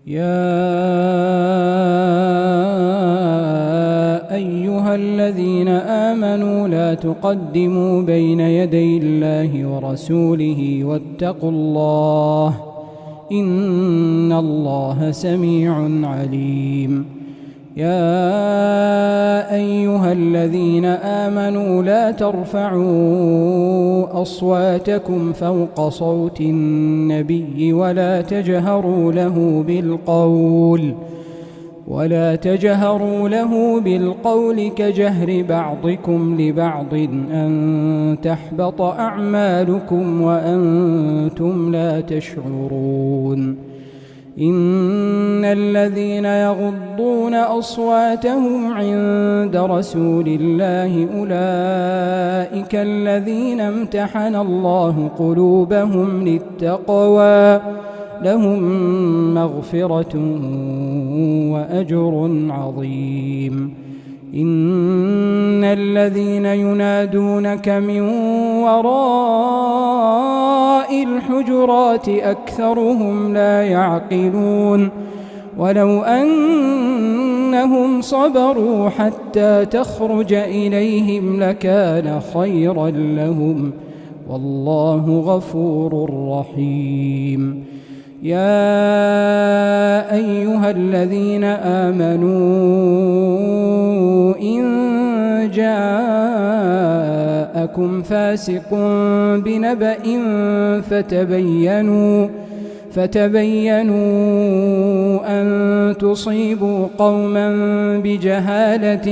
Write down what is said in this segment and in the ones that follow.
يا أيها الذين آمنوا لا تقدموا بين يدي الله ورسوله واتقوا الله إن الله سميع عليم. يا أيها الذين آمنوا لا ترفعوا أصواتكم فوق صوت النبي ولا تجهروا له بالقول كجهر بعضكم لبعض أن تحبط أعمالكم وأنتم لا تشعرون. إن الذين يغضون أصواتهم عند رسول الله أولئك الذين امتحن الله قلوبهم للتقوى لهم مغفرة وأجر عظيم. إن الذين ينادونك من وراء الحجرات أكثرهم لا يعقلون. ولو أنهم صبروا حتى تخرج إليهم لكان خيرا لهم والله غفور رحيم. يا أيها الذين آمنوا إن جاءكم فاسق بنبأ فتبينوا أن تصيبوا قوما بجهالة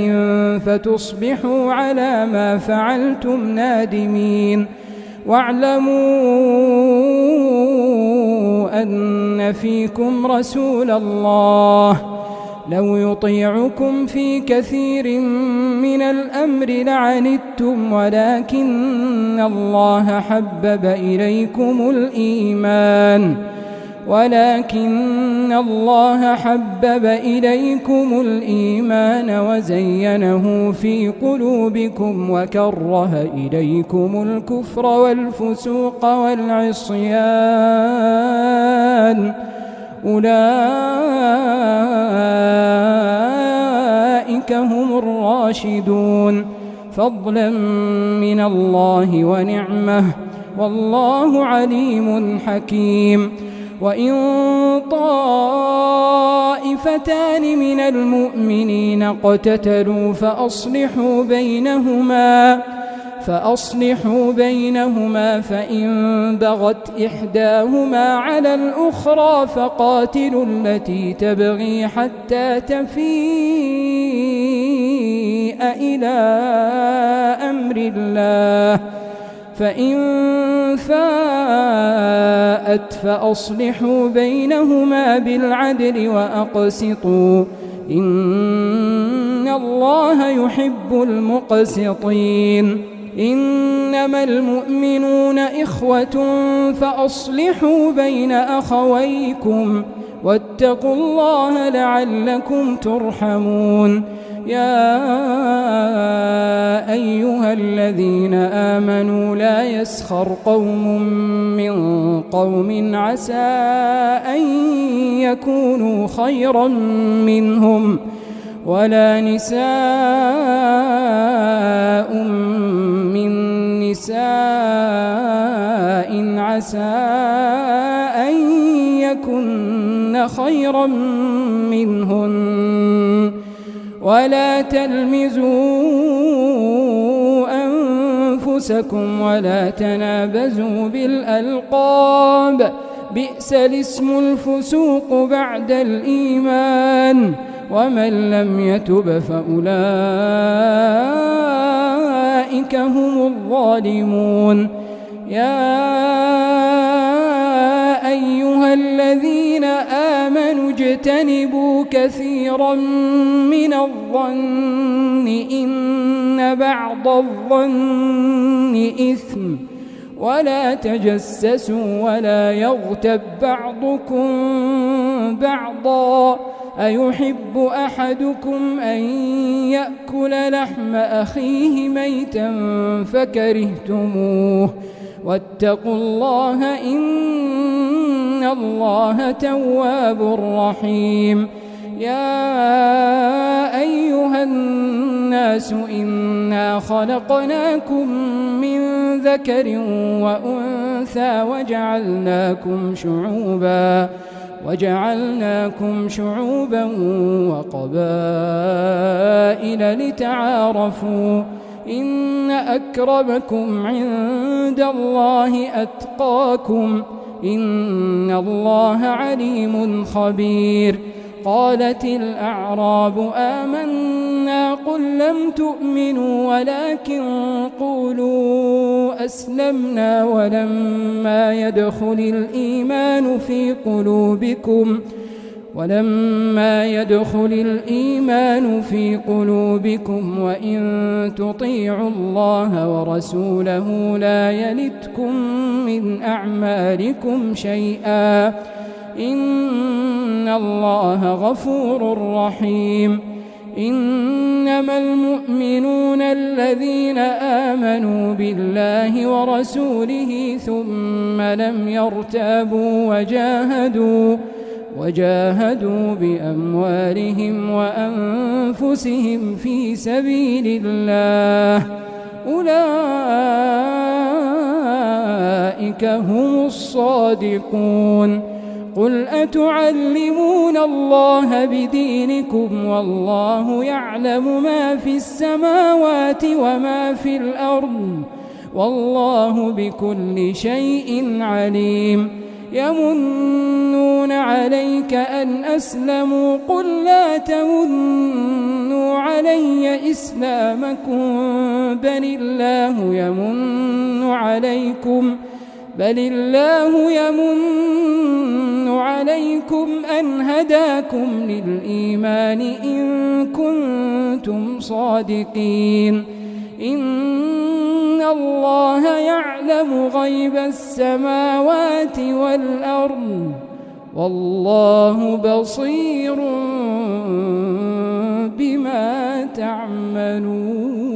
فتصبحوا على ما فعلتم نادمين. واعلموا أن فيكم رسول الله لو يطيعكم في كثير من الأمر لعنتم ولكن الله حبب إليكم الإيمان وزينه في قلوبكم وكره إليكم الكفر والفسوق والعصيان أولئك هم الراشدون فضلا من الله ونعمه والله عليم حكيم. وإن طائفتان من المؤمنين اقتتلوا فأصلحوا بينهما فإن بغت إحداهما على الأخرى فقاتلوا التي تبغي حتى تفيء إلى أمر الله فإن فاءت فأصلحوا بينهما بالعدل وأقسطوا إن الله يحب المقسطين. إنما المؤمنون إخوة فأصلحوا بين أخويكم واتقوا الله لعلكم ترحمون. يا أيها الذين آمنوا لا يسخر قوم من قوم عسى أن يكونوا خيرا منهم ولا نساء من نساء عسى أن يكن خيرا منهن ولا تلمزوا أنفسكم ولا تنابزوا بالألقاب بئس الاسم الفسوق بعد الإيمان ومن لم يتب فأولئك هم الظالمون. يا أيها الذين آمنوا اجتنبوا كثيرا من الظن إن بعض الظن إثم ولا تجسسوا ولا يغتب بعضكم بعضا أيحب أحدكم أن يأكل لحم أخيه ميتا فكرهتموه واتقوا الله إن إن الله تواب رحيم. يا أيها الناس إنا خلقناكم من ذكر وأنثى وجعلناكم شعوبا وقبائل لتعارفوا إن أكرمكم عند الله أتقاكم إن الله عليم خبير. قالت الأعراب آمنا قل لم تؤمنوا ولكن قولوا أسلمنا ولما يدخل الإيمان في قلوبكم وإن تطيعوا الله ورسوله لا يلتكم من أعمالكم شيئا إن الله غفور رحيم. إنما المؤمنون الذين آمنوا بالله ورسوله ثم لم يرتابوا وجاهدوا بأموالهم وأنفسهم في سبيل الله أولئك هم الصادقون. قل أتعلمون الله بدينكم والله يعلم ما في السماوات وما في الأرض والله بكل شيء عليم. يمنون عليك أن أسلموا قل لا تمنوا علي إسلامكم بل الله يمن عليكم أن هداكم للإيمان إن كنتم صادقين. إن الله يعلم غيب السماوات والأرض والله بصير بما تعملون.